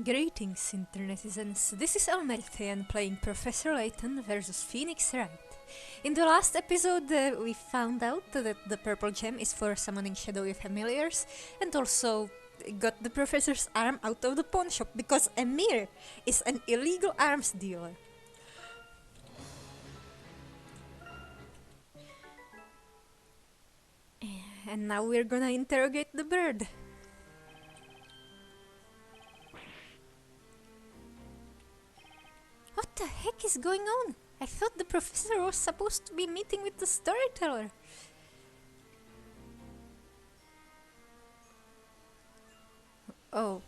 Greetings, internetizens. This is Elmerthien playing Professor Layton versus Phoenix Wright. In the last episode, we found out that the purple gem is for summoning shadowy familiars, and also got the professor's arm out of the pawn shop because Emir is an illegal arms dealer. And now we're gonna interrogate the bird. What the heck is going on? I thought the professor was supposed to be meeting with the storyteller. Oh.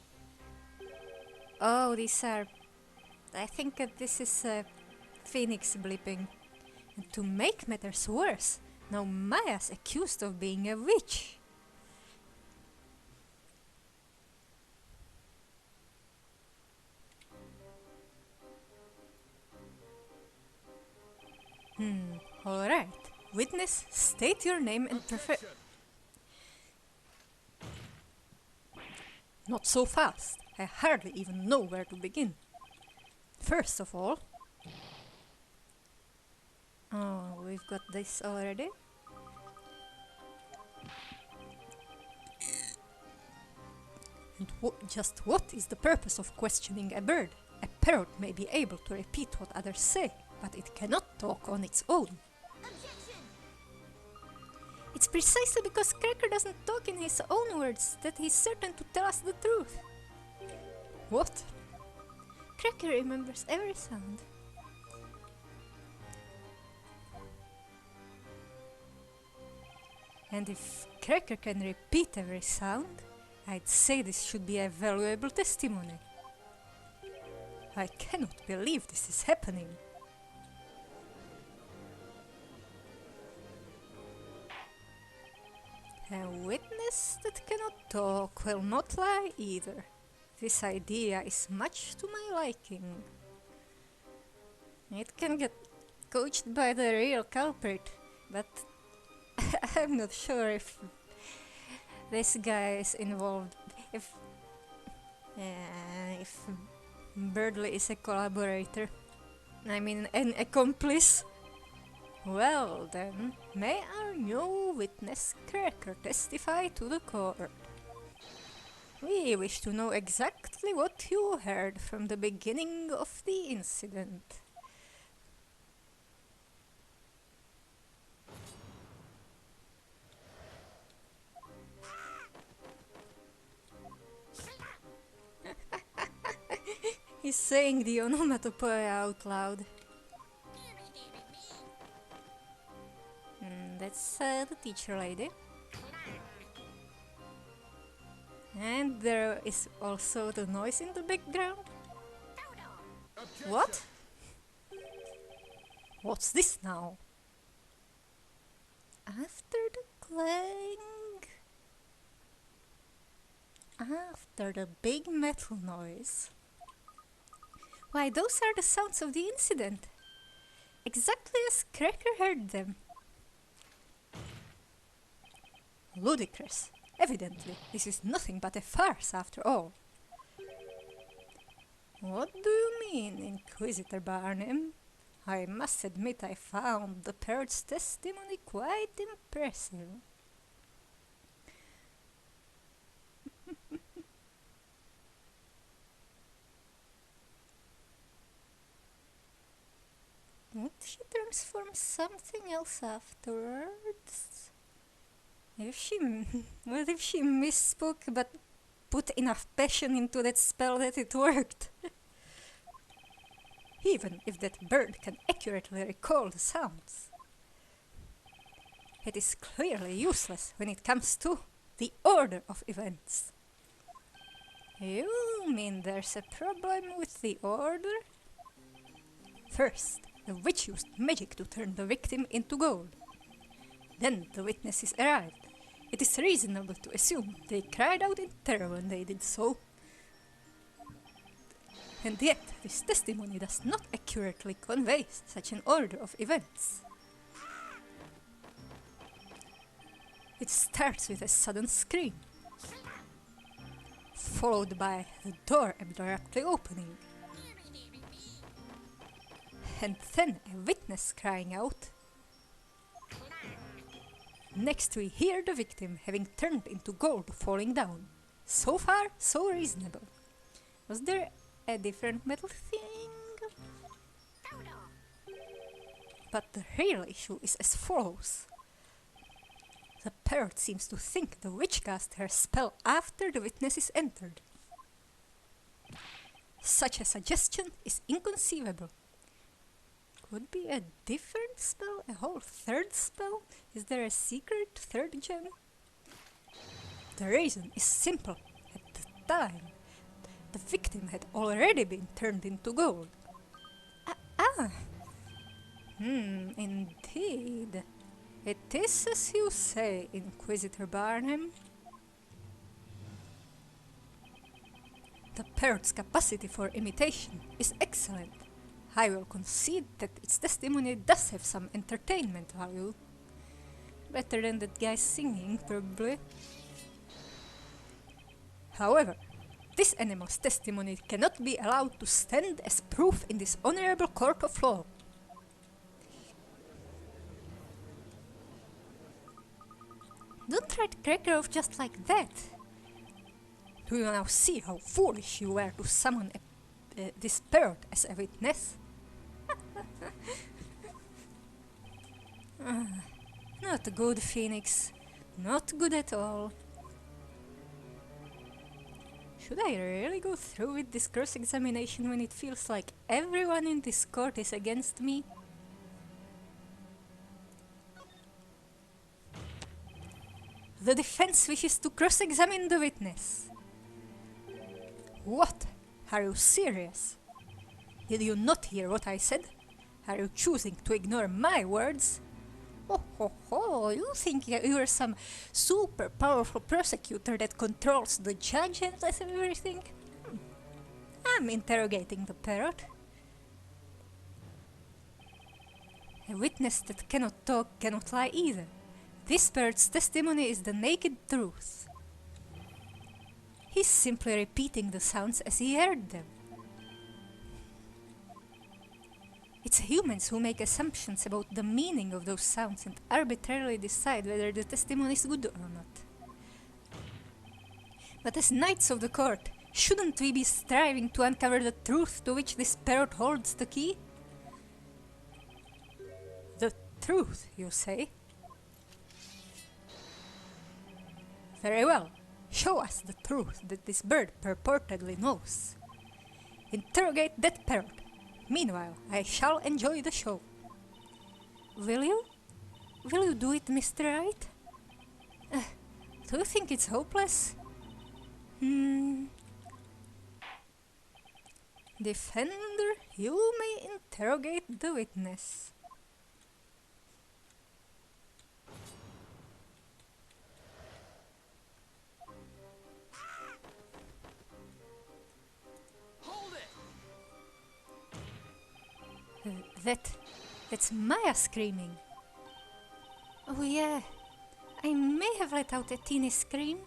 Oh, these are... I think this is Phoenix blipping. And to make matters worse, now Maya's accused of being a witch. Alright. Witness, state your name and Not so fast. I hardly even know where to begin. First of all... Oh, we've got this already. And just what is the purpose of questioning a bird? A parrot may be able to repeat what others say, but it cannot talk on its own. Objection! It's precisely because Cracker doesn't talk in his own words that he's certain to tell us the truth. What? Cracker remembers every sound. And if Cracker can repeat every sound, I'd say this should be a valuable testimony. I cannot believe this is happening. A witness that cannot talk will not lie either. This idea is much to my liking. It can get coached by the real culprit, but I'm not sure if this guy is involved. If Birdley is a collaborator, I mean an accomplice. Well then, may our new witness Cracker testify to the court. We wish to know exactly what you heard from the beginning of the incident. He's saying the onomatopoeia out loud. That's the teacher lady. And there is also the noise in the background. What? What's this now? After the clang. After the big metal noise. Why, those are the sounds of the incident. Exactly as Cracker heard them. Ludicrous. Evidently, this is nothing but a farce after all. What do you mean, Inquisitor Barnum? I must admit I found the parrot's testimony quite impressive. Would she transform something else afterwards? What if she misspoke but put enough passion into that spell that it worked? Even if that bird can accurately recall the sounds. It is clearly useless when it comes to the order of events. You mean there's a problem with the order? First, the witch used magic to turn the victim into gold. Then the witnesses arrived. It is reasonable to assume they cried out in terror when they did so. And yet, this testimony does not accurately convey such an order of events. It starts with a sudden scream, followed by the door abruptly opening. And then a witness crying out. Next we hear the victim having turned into gold falling down. So far, so reasonable. Was there a different metal thing? But the real issue is as follows. The parrot seems to think the witch cast her spell after the witness is entered. Such a suggestion is inconceivable. Could be a different spell? A whole third spell? Is there a secret third gem? The reason is simple. At the time, the victim had already been turned into gold. Indeed. It is as you say, Inquisitor Barnum. The parrot's capacity for imitation is excellent. I will concede that its testimony does have some entertainment value. Better than that guy singing, probably. However, this animal's testimony cannot be allowed to stand as proof in this honorable court of law. Don't try to crack her off just like that. Do you now see how foolish you were to summon this parrot as a witness? Not good, Phoenix. Not good at all. Should I really go through with this cross-examination when it feels like everyone in this court is against me? The defense wishes to cross-examine the witness. What? Are you serious? Did you not hear what I said? Are you choosing to ignore my words? You think you're some super powerful prosecutor that controls the judge and everything? I'm interrogating the parrot. A witness that cannot talk cannot lie either. This parrot's testimony is the naked truth. He's simply repeating the sounds as he heard them. It's humans who make assumptions about the meaning of those sounds and arbitrarily decide whether the testimony is good or not. But as knights of the court, shouldn't we be striving to uncover the truth to which this parrot holds the key? The truth, you say? Very well. Show us the truth that this bird purportedly knows. Interrogate that parrot. Meanwhile, I shall enjoy the show. Will you? Will you do it, Mr. Wright? Do you think it's hopeless? Defender, you may interrogate the witness. That's Maya screaming. Oh yeah, I may have let out a teeny scream.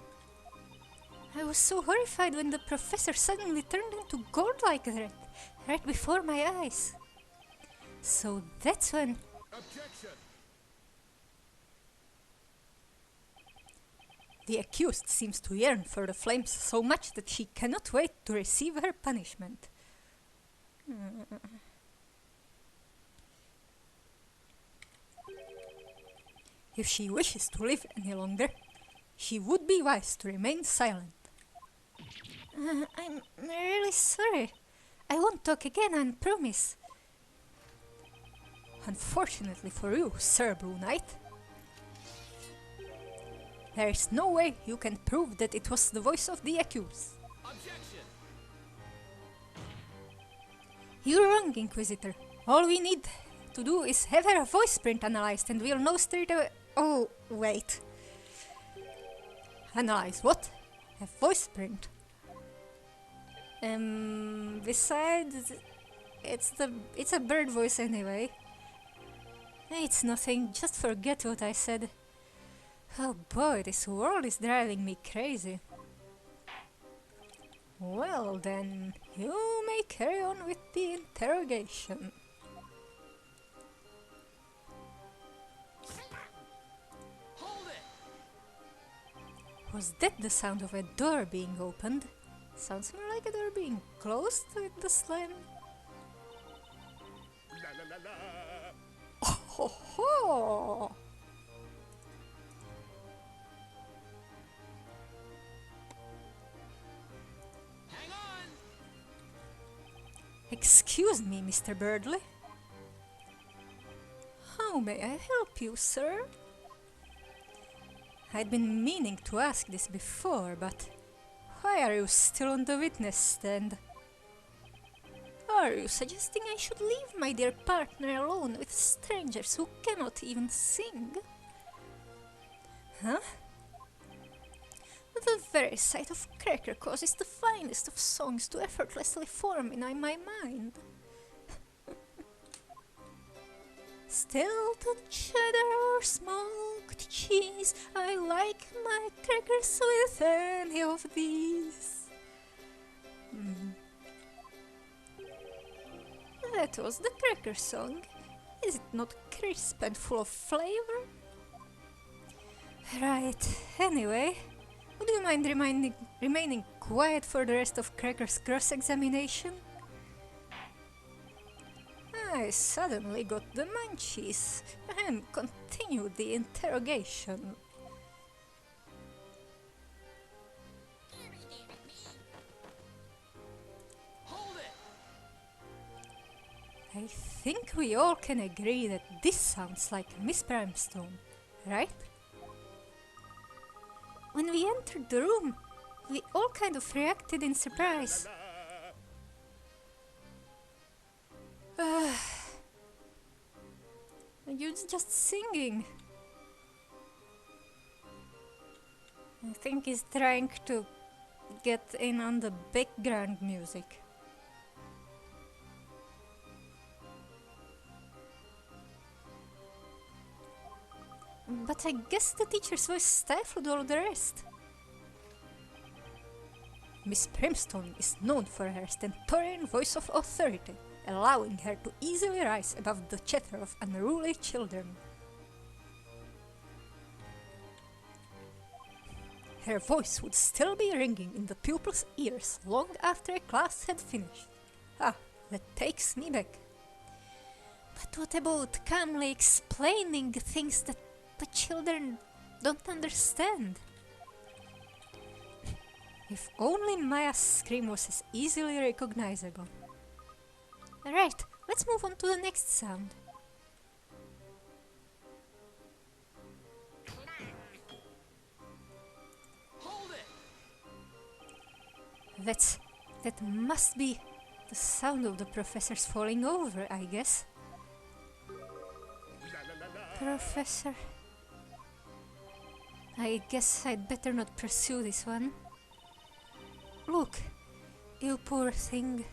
I was so horrified when the professor suddenly turned into gold like that, right before my eyes. So that's when... Objection! The accused seems to yearn for the flames so much that she cannot wait to receive her punishment. If she wishes to live any longer, she would be wise to remain silent. I'm really sorry. I won't talk again, I promise. Unfortunately for you, Sir Blue Knight, there is no way you can prove that it was the voice of the accused. Objection! You're wrong, Inquisitor. All we need to do is have her voice print analyzed and we'll know straight away. Oh, wait. Analyze what? A voice print? Besides, it's a bird voice anyway. It's nothing, just forget what I said. Oh boy, this world is driving me crazy. Well then, you may carry on with the interrogation. Hold it! Was that the sound of a door being opened? Sounds more like a door being closed with the slam. La la la la! Oh ho ho! Hang on! Excuse me, Mr. Birdley. How may I help you, sir? I'd been meaning to ask this before, but why are you still on the witness stand? Are you suggesting I should leave my dear partner alone with strangers who cannot even sing? Huh? The very sight of Cracker causes the finest of songs to effortlessly form in my mind. Stilton cheddar or smoked cheese, I like my crackers with any of these. That was the cracker song. Is it not crisp and full of flavor? Right, anyway, would you mind remaining quiet for the rest of Cracker's cross-examination? I suddenly got the munchies and continued the interrogation. Hold it! I think we all can agree that this sounds like Miss Brimstone, right? When we entered the room, we all kind of reacted in surprise. You're just singing. I think he's trying to get in on the background music. But I guess the teacher's voice stifled all the rest. Miss Brimstone is known for her stentorian voice of authority, allowing her to easily rise above the chatter of unruly children. Her voice would still be ringing in the pupils' ears long after a class had finished. Ah, that takes me back. But what about calmly explaining things that the children don't understand? If only Maya's scream was as easily recognizable. Right, let's move on to the next sound. Hold it! That must be the sound of the professors falling over, I guess. La la la la! Professor. I guess I'd better not pursue this one. Look, you poor thing.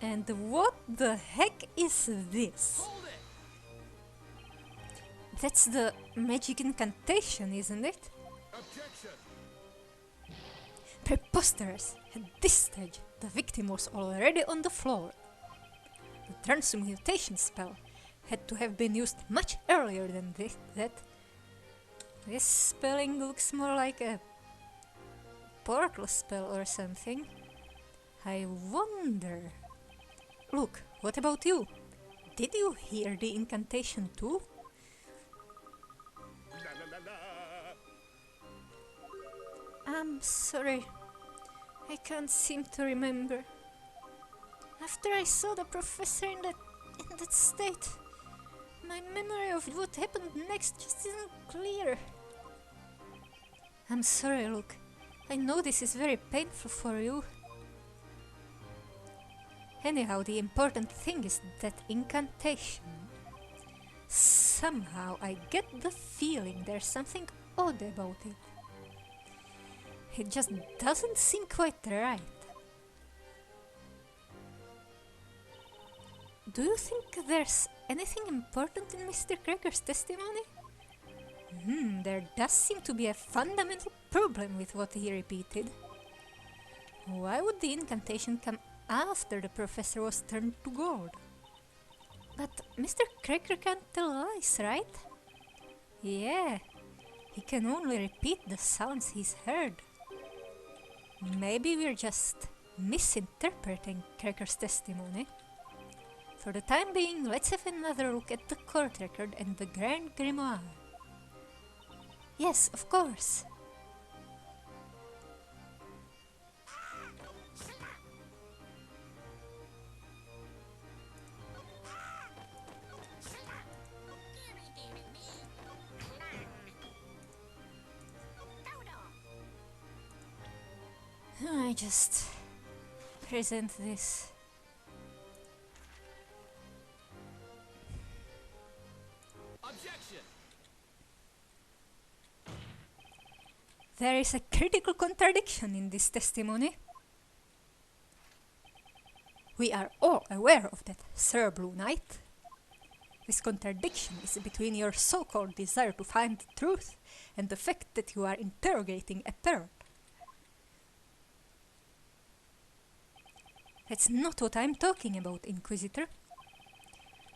And what the heck is this? Hold it! That's the magic incantation, isn't it? Objection! Preposterous! At this stage, the victim was already on the floor. The transmutation spell had to have been used much earlier than that. This spelling looks more like a portal spell or something. I wonder... Look, what about you? Did you hear the incantation too? La la la la! I'm sorry. I can't seem to remember. After I saw the professor in that state, my memory of what happened next just isn't clear. I'm sorry, Luke. I know this is very painful for you. Anyhow, the important thing is that incantation. Somehow I get the feeling there's something odd about it. It just doesn't seem quite right. Do you think there's anything important in Mr. Cracker's testimony? There does seem to be a fundamental problem with what he repeated. Why would the incantation come after the professor was turned to gold? But Mr. Cracker can't tell lies, right? Yeah, he can only repeat the sounds he's heard. Maybe we're just misinterpreting Cracker's testimony. For the time being, let's have another look at the court record and the Grand Grimoire. Yes, of course. I just present this. Objection! There is a critical contradiction in this testimony. We are all aware of that, Sir Blue Knight. This contradiction is between your so-called desire to find the truth and the fact that you are interrogating a parrot. That's not what I'm talking about, Inquisitor.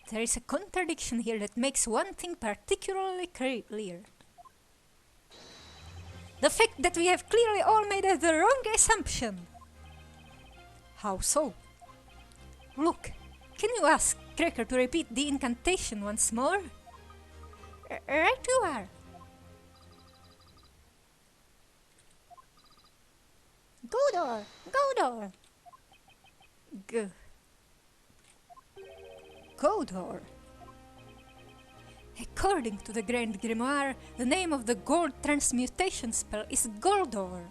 There is a contradiction here that makes one thing particularly clear. The fact that we have clearly all made the wrong assumption. How so? Look, can you ask Cracker to repeat the incantation once more? Right you are. Godor! Godor! Godor. According to the Grand Grimoire, the name of the gold transmutation spell is Goldor.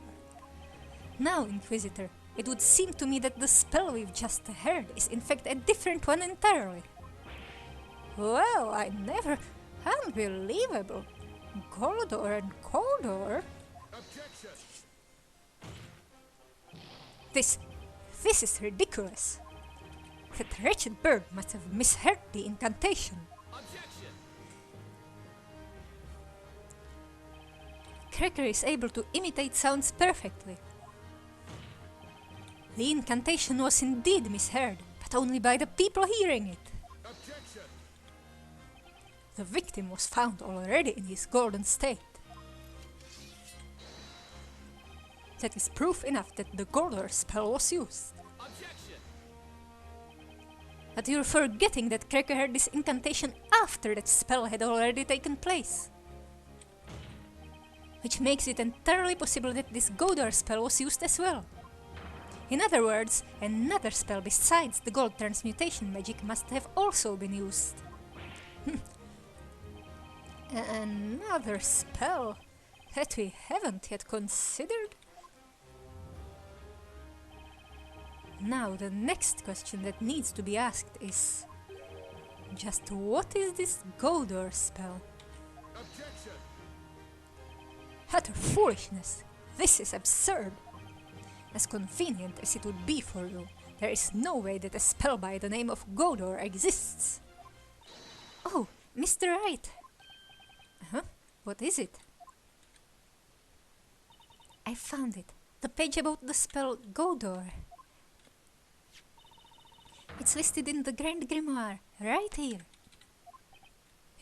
Now, Inquisitor, it would seem to me that the spell we've just heard is in fact a different one entirely. Well, I never... Unbelievable. Goldor and Goldor? Objection! This is ridiculous. That wretched bird must have misheard the incantation. Objection! Cracker is able to imitate sounds perfectly. The incantation was indeed misheard, but only by the people hearing it. Objection! The victim was found already in his golden state. That is proof enough that the Goldor spell was used. Objection! But you're forgetting that Cracker heard this incantation after that spell had already taken place. Which makes it entirely possible that this Goldor spell was used as well. In other words, another spell besides the gold transmutation magic must have also been used. Another spell that we haven't yet considered? Now, the next question that needs to be asked is... just what is this Goldor spell? Objection! Utter foolishness! This is absurd! As convenient as it would be for you, there is no way that a spell by the name of Goldor exists. Oh, Mr. Wright! What is it? I found it. The page about the spell Goldor. It's listed in the Grand Grimoire, right here.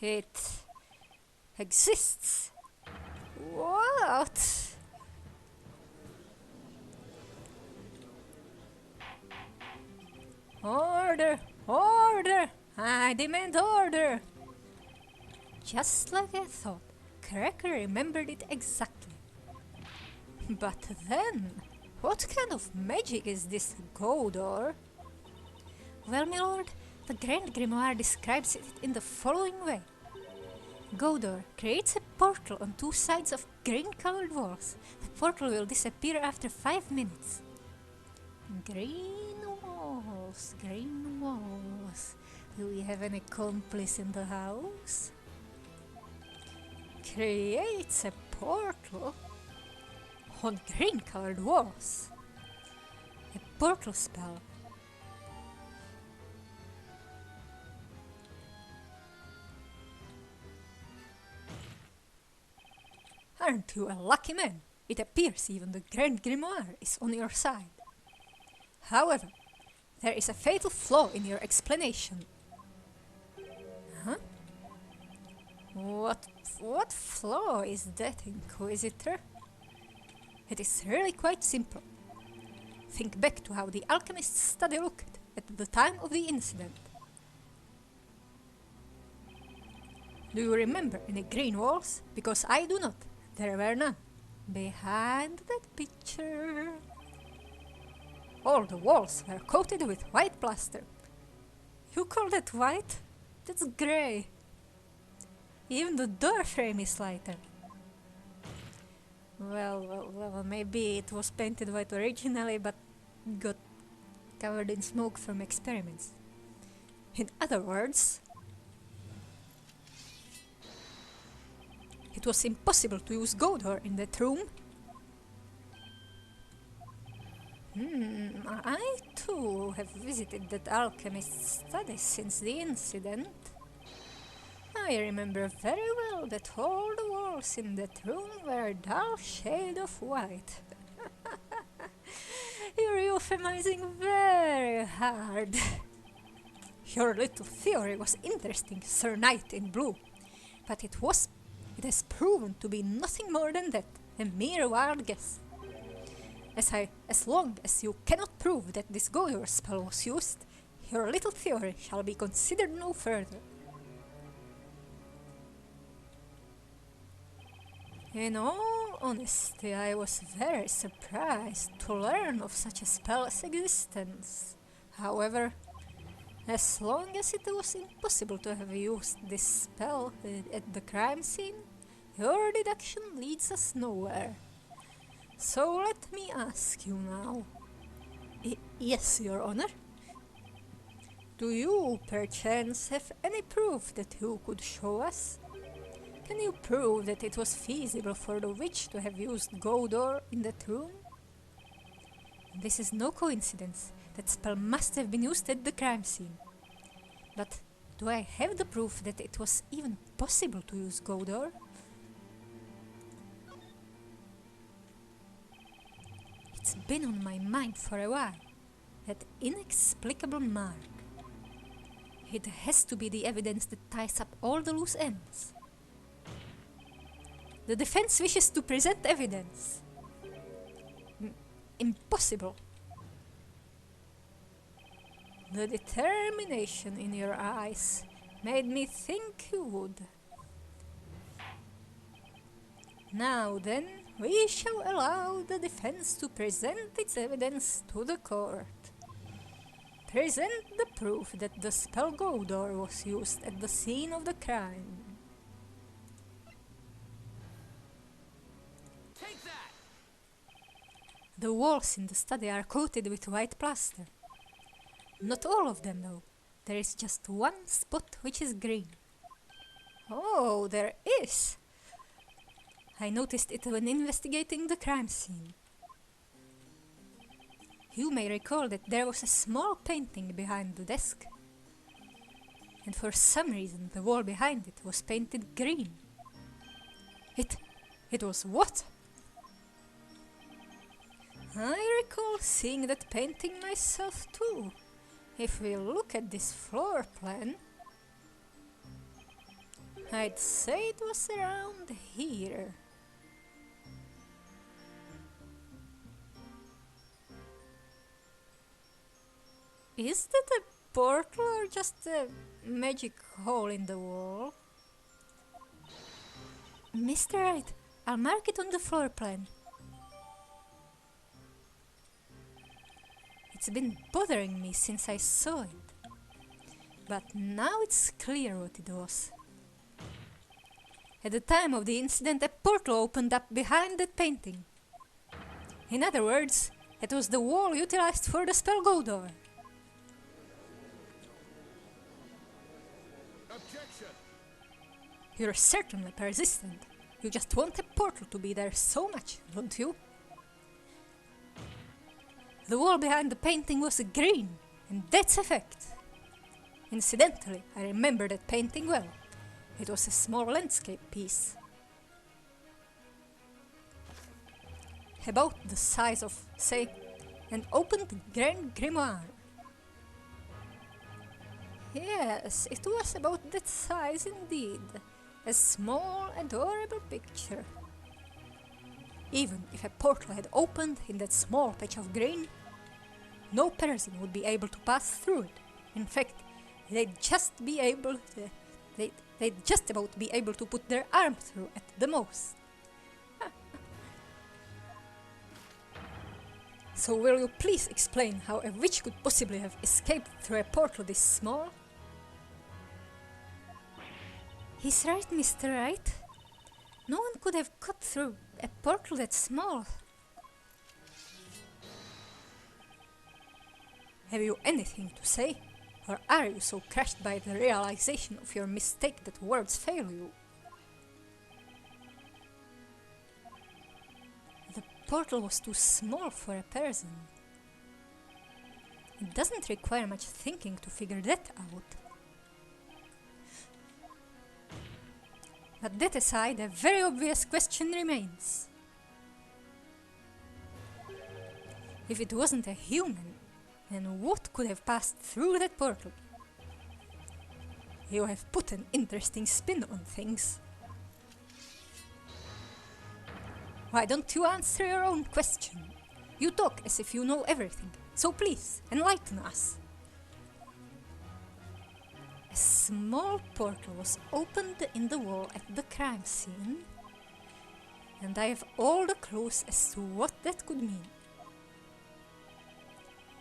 It exists. What? Order! Order! I demand order! Just like I thought, Cracker remembered it exactly. But then, what kind of magic is this Goldor? Well, my lord, the Grand Grimoire describes it in the following way. Goldor creates a portal on two sides of green-colored walls. The portal will disappear after 5 minutes. Green walls, green walls. Do we have an accomplice in the house? Creates a portal on green-colored walls. A portal spell. Aren't you a lucky man? It appears even the Grand Grimoire is on your side. However, there is a fatal flaw in your explanation. Huh? What flaw is that, Inquisitor? It is really quite simple. Think back to how the alchemist's study looked at the time of the incident. Do you remember any green walls? Because I do not. There were none. Behind that picture. All the walls were coated with white plaster. You call that white? That's grey. Even the door frame is lighter. Well, maybe it was painted white originally, but got covered in smoke from experiments. In other words, it was impossible to use Godor in that room. I too have visited that alchemist's study since the incident. I remember very well that all the walls in that room were a dull shade of white. You're euphemizing very hard. Your little theory was interesting, Sir Knight in Blue, but it has proven to be nothing more than that, a mere wild guess. As long as you cannot prove that this Godor spell was used, your little theory shall be considered no further. In all honesty, I was very surprised to learn of such a spell's existence. However, as long as it was impossible to have used this spell at the crime scene, your deduction leads us nowhere. So let me ask you now. Yes, Your Honor? Do you, perchance, have any proof that you could show us? Can you prove that it was feasible for the witch to have used Godor in that room? This is no coincidence. That spell must have been used at the crime scene. But do I have the proof that it was even possible to use Godor? It's been on my mind for a while. That inexplicable mark. It has to be the evidence that ties up all the loose ends. The defense wishes to present evidence. Impossible. The determination in your eyes made me think you would. Now then, we shall allow the defense to present its evidence to the court. Present the proof that the spell Godor was used at the scene of the crime. Take that! The walls in the study are coated with white plaster. Not all of them, though. There is just one spot which is green. Oh, there is! I noticed it when investigating the crime scene. You may recall that there was a small painting behind the desk. And for some reason the wall behind it was painted green. It was what? I recall seeing that painting myself too. If we look at this floor plan, I'd say it was around here. Is that a portal or just a magic hole in the wall? Mr. Wright, I'll mark it on the floor plan. It's been bothering me since I saw it. But now it's clear what it was. At the time of the incident, a portal opened up behind that painting. In other words, it was the wall utilized for the spell Godor. Objection! You're certainly persistent. You just want a portal to be there so much, don't you? The wall behind the painting was green, and that's a fact. Incidentally, I remember that painting well. It was a small landscape piece. about the size of, say, an opened Grand Grimoire. Yes, it was about that size indeed. A small, adorable picture. Even if a portal had opened in that small patch of green, no person would be able to pass through it. In fact, they'd just about be able to put their arm through at the most. So will you please explain how a witch could possibly have escaped through a portal this small? He's right, Mr. Wright. No one could have cut through a portal that small. Have you anything to say? Or are you so crushed by the realization of your mistake that words fail you? The portal was too small for a person. It doesn't require much thinking to figure that out. But that aside, a very obvious question remains. If it wasn't a human, then what could have passed through that portal? You have put an interesting spin on things. Why don't you answer your own question? You talk as if you know everything, so please, enlighten us. A small portal was opened in the wall at the crime scene, and I have all the clues as to what that could mean.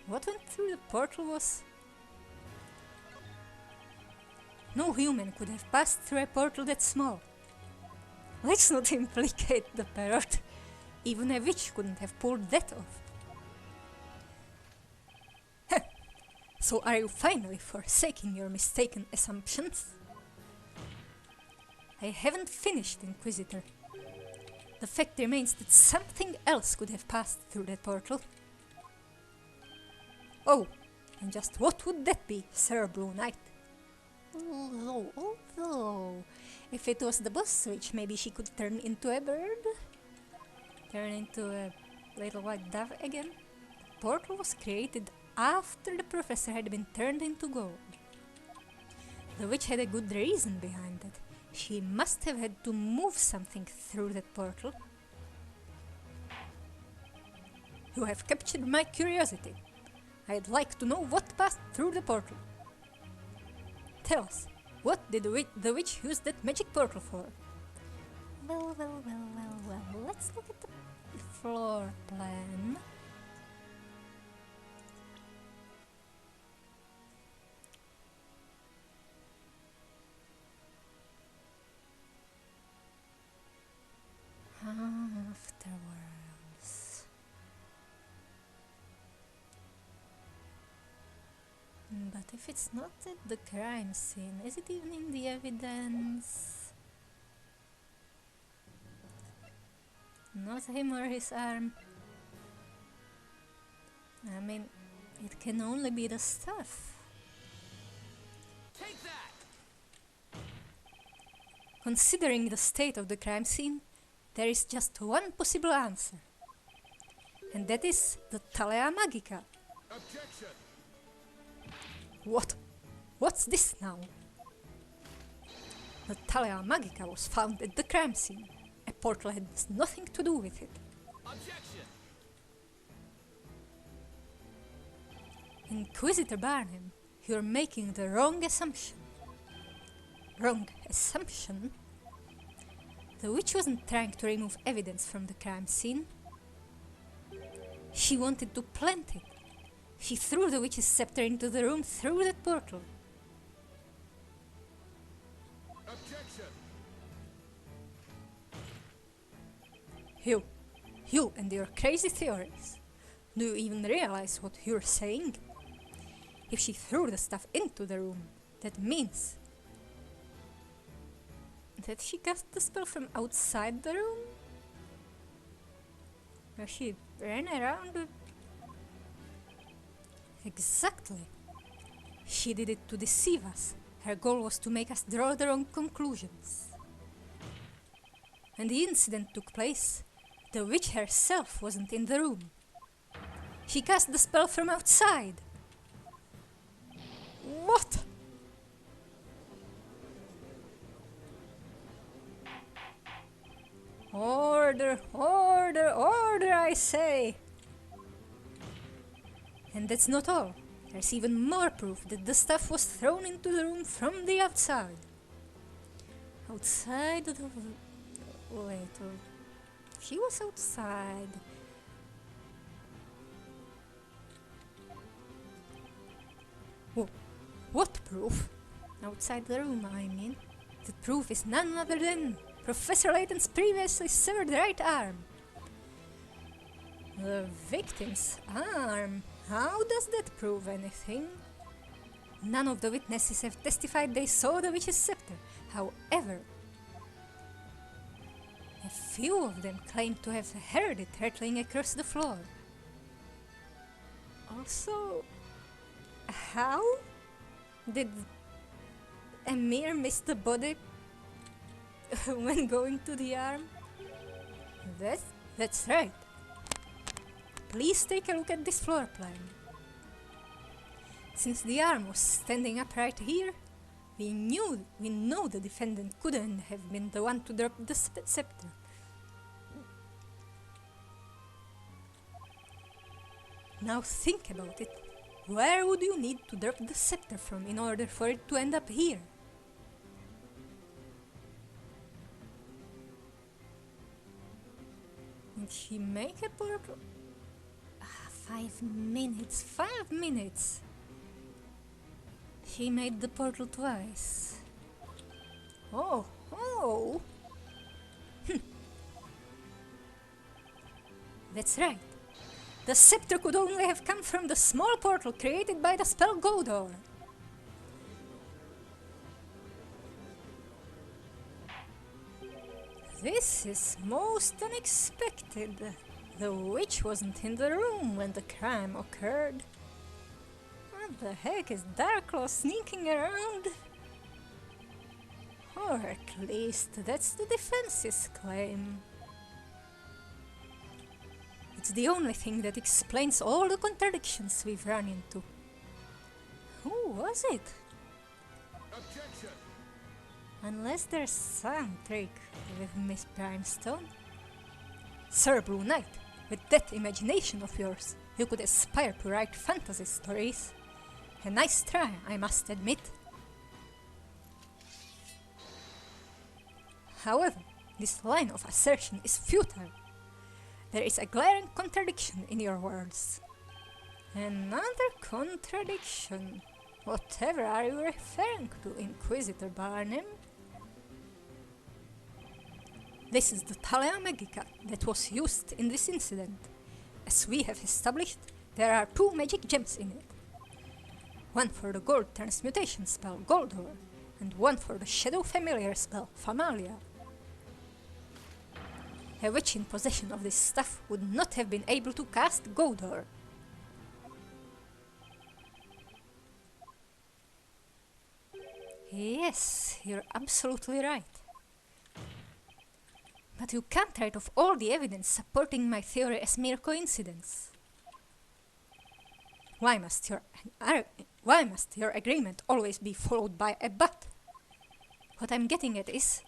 What went through the portal was... No human could have passed through a portal that small. Let's not implicate the parrot. Even a witch couldn't have pulled that off. So are you finally forsaking your mistaken assumptions? I haven't finished, Inquisitor. The fact remains that something else could have passed through that portal. Oh, and just what would that be, Sir Blue Knight? Although, if it was the boss switch, maybe she could turn into a bird? Turn into a little white dove again? The portal was created after the professor had been turned into gold. The witch had a good reason behind it. She must have had to move something through that portal. You have captured my curiosity. I'd like to know what passed through the portal. Tell us, what did the witch use that magic portal for? Well, let's look at the floor plan. Afterwards. But if it's not at the crime scene, is it even in the evidence? Not him or his arm. I mean, it can only be the stuff. Take that! Considering the state of the crime scene, there is just one possible answer. And that is the Thalea Magica. Objection! What? What's this now? The Thalea Magica was found at the crime scene. A portal had nothing to do with it. Objection! Inquisitor Barnum, you're making the wrong assumption. Wrong assumption? The witch wasn't trying to remove evidence from the crime scene. She wanted to plant it. She threw the witch's scepter into the room through that portal. Objection! You and your crazy theories. Do you even realize what you're saying? If she threw the stuff into the room, that means that she cast the spell from outside the room? Or she ran around? Exactly. She did it to deceive us. Her goal was to make us draw the wrong conclusions. When the incident took place, The witch herself wasn't in the room. She cast the spell from outside. What? Order, order, order, I say! And that's not all. There's even more proof that the stuff was thrown into the room from the outside. Outside the... Wait, she was outside. What proof? Outside the room, I mean. The proof is none other than Professor Layton's previously severed right arm. The victim's arm? How does that prove anything? None of the witnesses have testified they saw the witch's scepter. However, a few of them claim to have heard it rattling across the floor. Also, how did Emir miss the body when going to the arm? That's right. Please take a look at this floor plan. Since the arm was standing upright here, we know the defendant couldn't have been the one to drop the scepter. Now think about it. Where would you need to drop the scepter from in order for it to end up here? Did she make a portal? 5 minutes, 5 minutes! She made the portal twice. Oh! That's right. The scepter could only have come from the small portal created by the spell Godor. This is most unexpected. The witch wasn't in the room when the crime occurred. What the heck is Darklaw sneaking around? Or at least that's the defense's claim. It's the only thing that explains all the contradictions we've run into. Who was it? Objection! Unless there's some trick with Miss Brimstone. Sir Blue Knight, with that imagination of yours, you could aspire to write fantasy stories. A nice try, I must admit. However, this line of assertion is futile. There is a glaring contradiction in your words. Another contradiction. Whatever are you referring to, Inquisitor Barnum? This is the Thalia Magica that was used in this incident. As we have established, there are 2 magic gems in it. One for the gold transmutation spell Goldor, and one for the shadow familiar spell Famalia. A witch in possession of this stuff would not have been able to cast Godor. Yes, you're absolutely right. But you can't write off all the evidence supporting my theory as mere coincidence. Why must your agreement always be followed by a but? What I'm getting at is,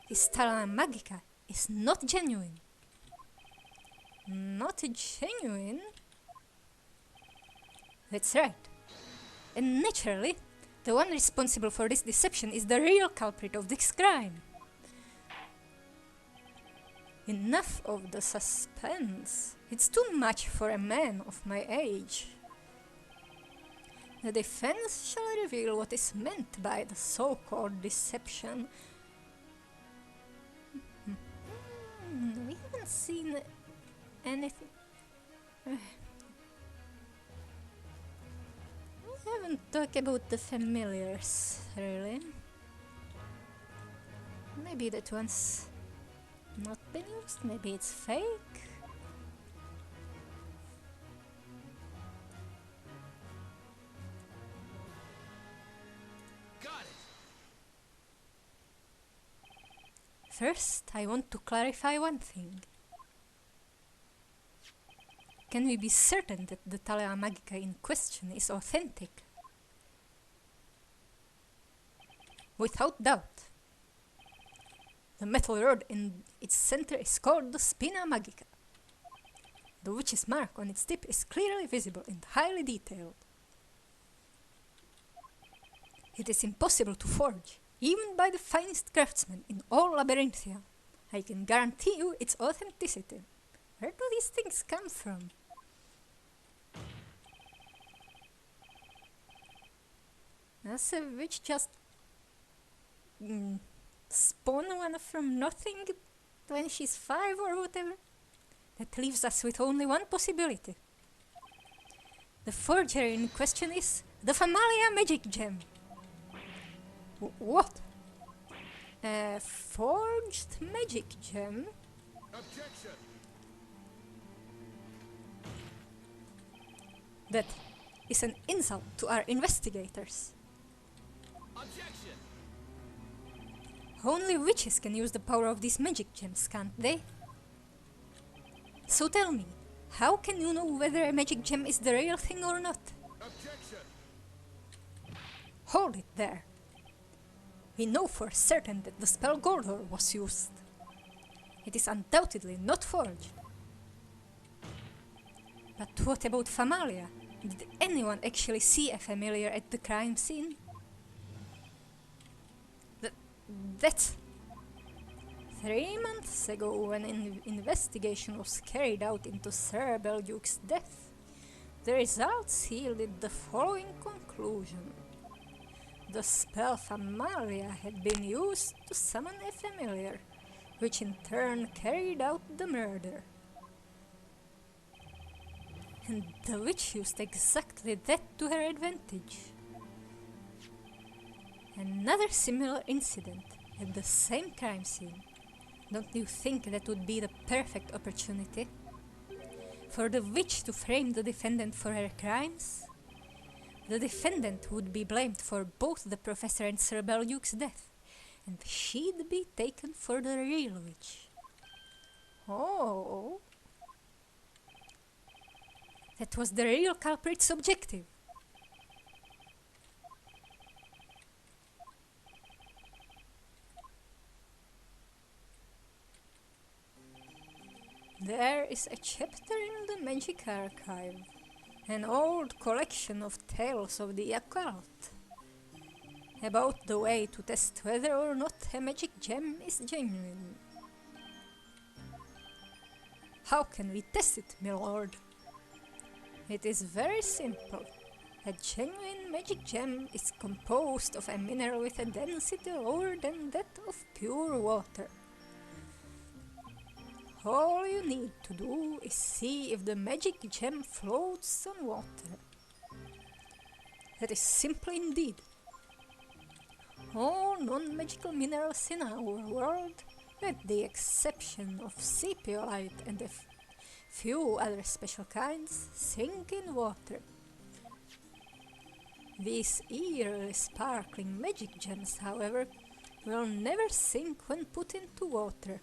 this Thalia Magica is not genuine. Not genuine? That's right. And naturally, the one responsible for this deception is the real culprit of this crime. Enough of the suspense. It's too much for a man of my age. The defense shall reveal what is meant by the so-called deception. We haven't seen anything. We haven't talked about the familiars, really. Maybe that one's not been used, maybe it's fake. Got it! First, I want to clarify one thing. can we be certain that the Thalia Magica in question is authentic? Without doubt. The metal rod in its center is called the Spina Magica. The witch's mark on its tip is clearly visible and highly detailed. It is impossible to forge, even by the finest craftsmen in all Labyrinthia. I can guarantee you its authenticity. Where do these things come from? Does a witch just spawn one from nothing when she's 5 or whatever? That leaves us with only one possibility. The forger in question is the Familia Magic Gem. What? A forged magic gem? Objection. That is an insult to our investigators. Objection. Only witches can use the power of these magic gems, can't they? So tell me, how can you know whether a magic gem is the real thing or not? Objection. Hold it there. We know for certain that the spell Gordor was used. It is undoubtedly not forged. But what about Familia? Did anyone actually see a familiar at the crime scene? That's 3 months ago, when an investigation was carried out into Sir Belduke's death, the results yielded the following conclusion. The spell Familia had been used to summon a familiar, which in turn carried out the murder. And the witch used exactly that to her advantage. Another similar incident at the same crime scene. Don't you think that would be the perfect opportunity for the witch to frame the defendant for her crimes? The defendant would be blamed for both the professor and Sir Belduke's death, and she'd be taken for the real witch. Oh, that was the real culprit's objective. There is a chapter in the Magic Archive, an old collection of tales of the occult, about the way to test whether or not a magic gem is genuine. How can we test it, my lord? It is very simple. A genuine magic gem is composed of a mineral with a density lower than that of pure water. All you need to do is see if the magic gem floats on water. That is simple indeed. All non-magical minerals in our world, with the exception of sepiolite and a few other special kinds, sink in water. These eerily sparkling magic gems, however, will never sink when put into water.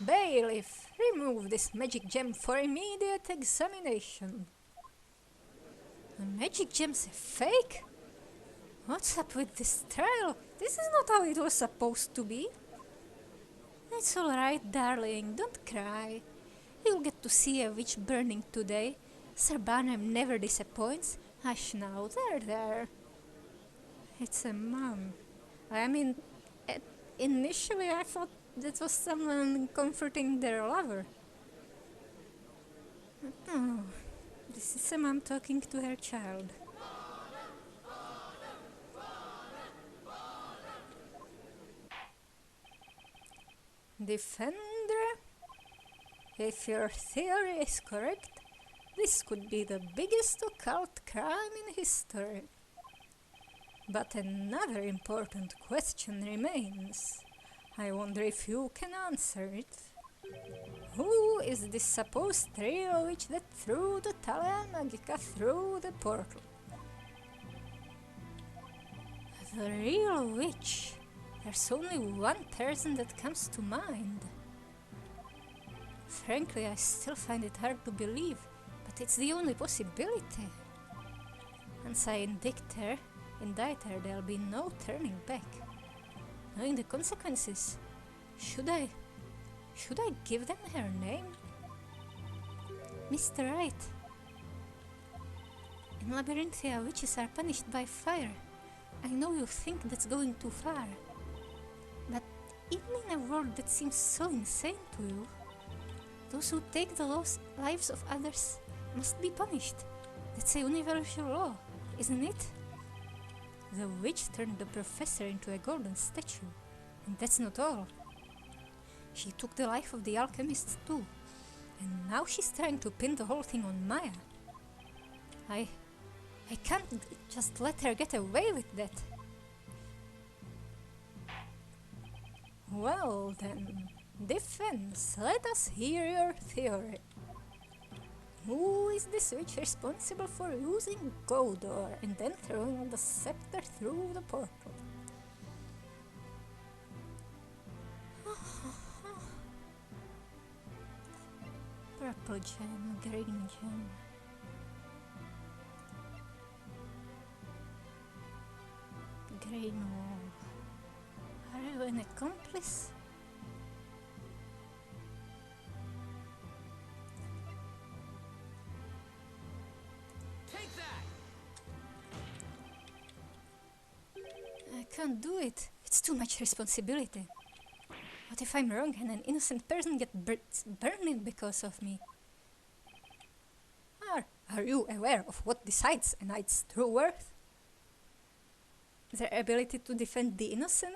Bailiff, remove this magic gem for immediate examination. The magic gem's a fake? What's up with this trial? This is not how it was supposed to be. It's alright, darling, don't cry. You'll get to see a witch burning today. Sir Barnum never disappoints. Hush now, there. It's a mom. I mean, initially I thought that was someone comforting their lover. No, this is a mom talking to her child. Defender, if your theory is correct, this could be the biggest occult crime in history. But another important question remains. I wonder if you can answer it. Who is this supposed real witch that threw the Thalia Magica through the portal? The real witch? There's only one person that comes to mind. Frankly, I still find it hard to believe, but it's the only possibility. Once I indict her, there'll be no turning back. Knowing the consequences, should I give them her name? Mr. Wright. In Labyrinthia, witches are punished by fire. I know you think that's going too far, but even in a world that seems so insane to you, those who take the lives of others must be punished. That's a universal law, isn't it? The witch turned the professor into a golden statue, and that's not all. She took the life of the alchemist too, and now she's trying to pin the whole thing on Maya. I can't just let her get away with that. Well then, defense, let us hear your theory. Who is this witch responsible for using Godor and then throwing the scepter through the portal? Purple gem, green gem. Green wall. Are you an accomplice? Take that! I can't do it. It's too much responsibility. What if I'm wrong and an innocent person gets burned because of me? Are you aware of what decides a knight's true worth? Their ability to defend the innocent?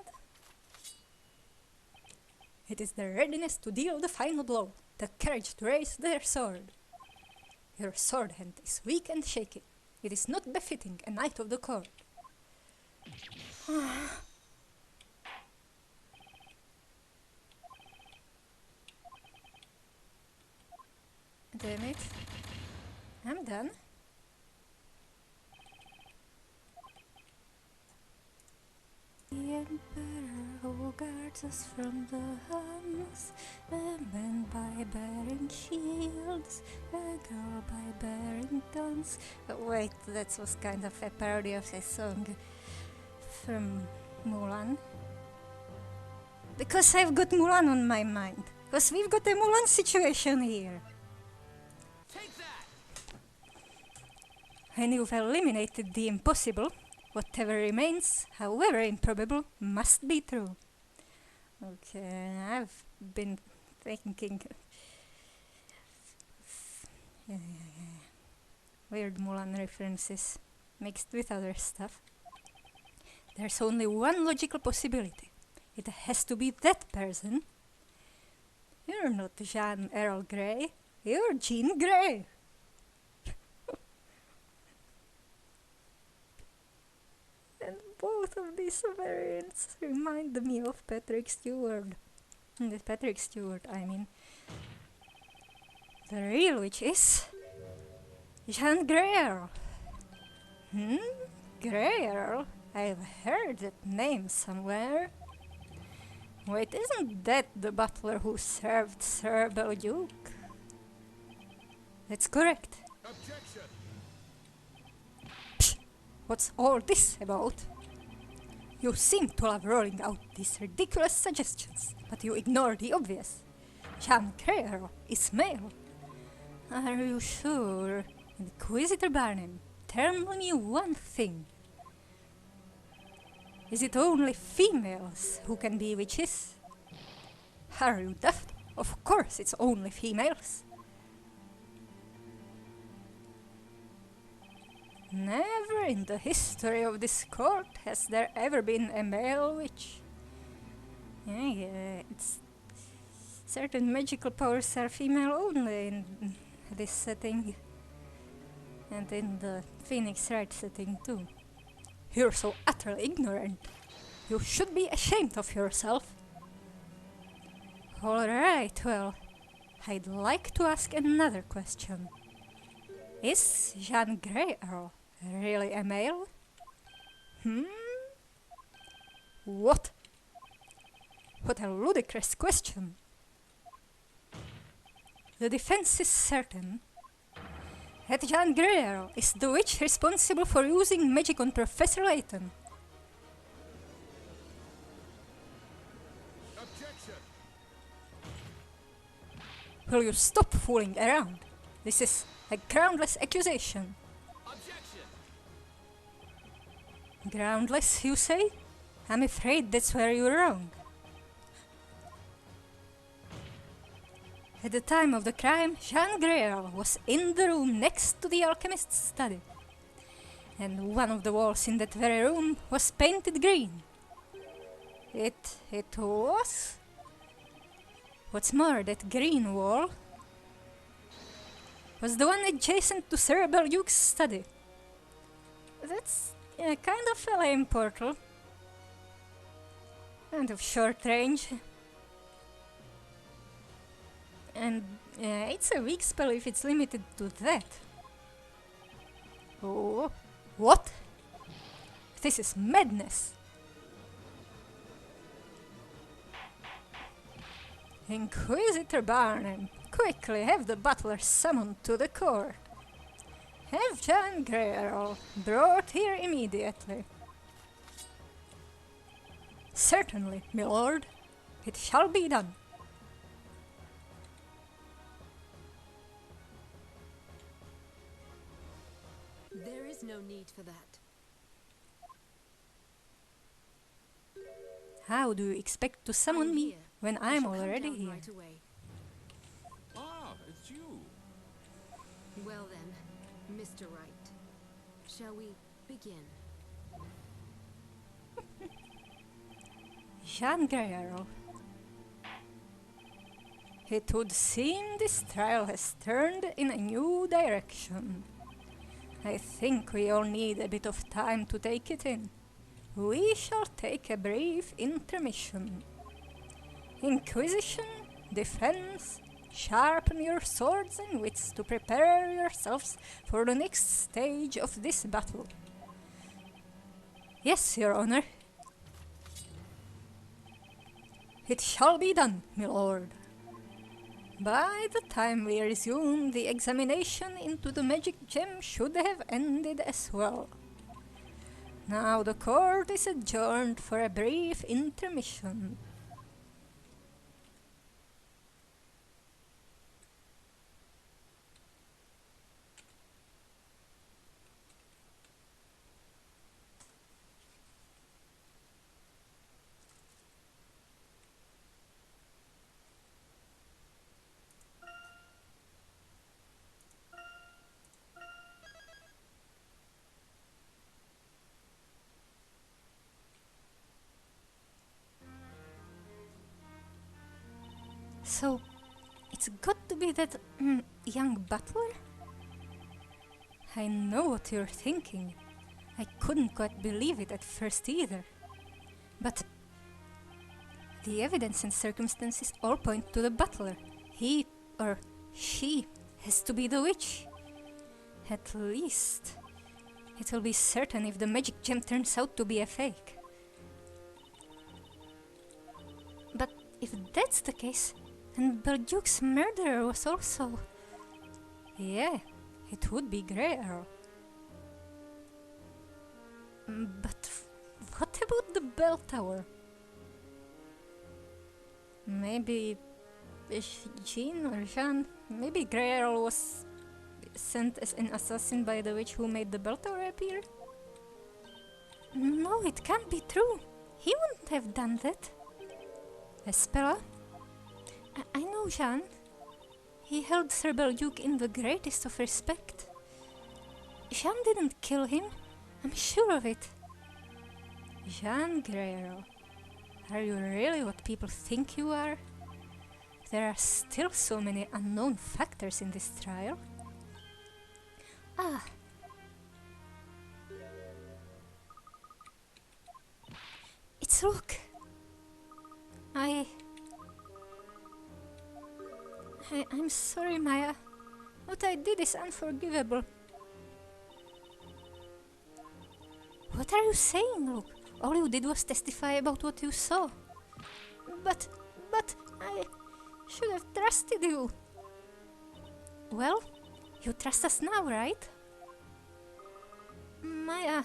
It is their readiness to deal the final blow, the courage to raise their sword. Your sword hand is weak and shaky. It is not befitting a knight of the court. Damn it. I'm done. The Emperor who guards us from the Huns, a man by bearing shields, a girl by bearing guns. Wait, that was kind of a parody of a song from Mulan. Because I've got Mulan on my mind. Because we've got a Mulan situation here. Take that! When you've eliminated the impossible, whatever remains, however improbable, must be true. Okay, I've been thinking... Weird Mulan references, mixed with other stuff. There's only one logical possibility. It has to be that person. You're not Jean Earl Grey, you're Jean Grey. And both of these variants remind me of Patrick Stewart. Patrick Stewart, I mean. The real witch is... Jean Grey. Grey? I've heard that name somewhere. Wait, isn't that the butler who served Sir Belduke? That's correct. Objection! What's all this about? You seem to love rolling out these ridiculous suggestions, but you ignore the obvious. Jean Grey is male. Are you sure? Inquisitor Barnum, tell me one thing. Is it only females who can be witches? Are you daft? Of course it's only females. Never in the history of this court has there ever been a male witch. Yeah, it's... certain magical powers are female only in this setting. And in the Phoenix Wright setting too. You're so utterly ignorant. You should be ashamed of yourself. Alright, well, I'd like to ask another question. Is Jean Grey really a male? What? What a ludicrous question. The defense is certain. Head Jean Guerrero is the witch responsible for using magic on Professor Layton. Objection! Will you stop fooling around? This is a groundless accusation. Objection! Groundless, you say? I'm afraid that's where you're wrong. At the time of the crime, Jean Guerrero was in the room next to the alchemist's study. And one of the walls in that very room was painted green. It was? What's more, that green wall was the one adjacent to Sir Belduke's study. That's kind of a lame portal. Kind of short range. And it's a weak spell if it's limited to that. Oh, what? This is madness. Inquisitor Barnum, quickly have the butler summoned to the court. Have Jean Guerrero brought here immediately. Certainly, my lord. It shall be done. There is no need for that. How do you expect to summon I'm me here. when I I'm shall come already down here? right away. Ah, it's you. Well then, Mr. Wright, shall we begin? Jean Guerrero. It would seem this trial has turned in a new direction. I think we all need a bit of time to take it in. We shall take a brief intermission. Inquisition, defense, sharpen your swords and wits to prepare yourselves for the next stage of this battle. Yes, Your Honor. It shall be done, my lord. By the time we resume, the examination into the magic gem should have ended as well. Now the court is adjourned for a brief intermission. So, it's got to be that young butler? I know what you're thinking. I couldn't quite believe it at first either. But the evidence and circumstances all point to the butler. He or she has to be the witch. At least, it will be certain if the magic gem turns out to be a fake. But if that's the case, then Belduke's murderer was also... Yeah, it would be Guerrero. But what about the bell tower? Maybe Jean or Jean? Maybe Guerrero was sent as an assassin by the witch who made the bell tower appear? No, it can't be true. He wouldn't have done that. Espera? I know Jean. He held Sir Belduke in the greatest of respect. Jean didn't kill him. I'm sure of it. Jean Guerrero. Are you really what people think you are? There are still so many unknown factors in this trial. Ah. It's Luke. I'm sorry, Maya. What I did is unforgivable. What are you saying, Luke? All you did was testify about what you saw. But I should have trusted you. Well, you trust us now, right? Maya.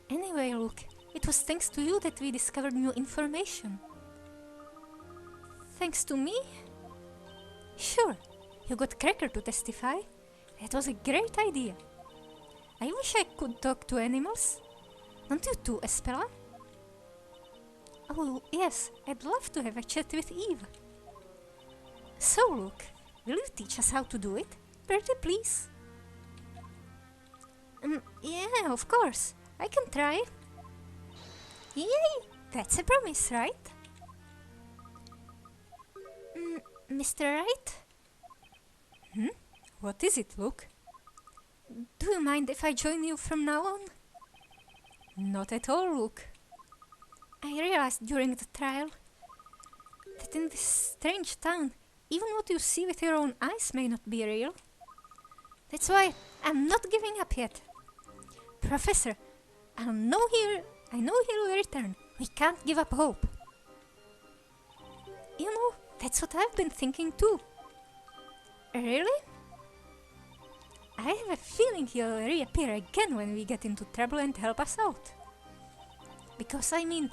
Anyway, look, it was thanks to you that we discovered new information. Thanks to me? Sure, you got Cracker to testify. That was a great idea. I wish I could talk to animals. Don't you too, Espella? Oh, yes, I'd love to have a chat with Eve. So, look, will you teach us how to do it? Pretty please. Yeah, of course. I can try. Yay! That's a promise, right? Mr. Wright? What is it, Luke? Do you mind if I join you from now on? Not at all, Luke. I realized during the trial that in this strange town, even what you see with your own eyes may not be real. That's why I'm not giving up yet. Professor, I know he'll return. We can't give up hope. You know, that's what I've been thinking too. Really? I have a feeling he'll reappear again when we get into trouble and help us out. Because I mean,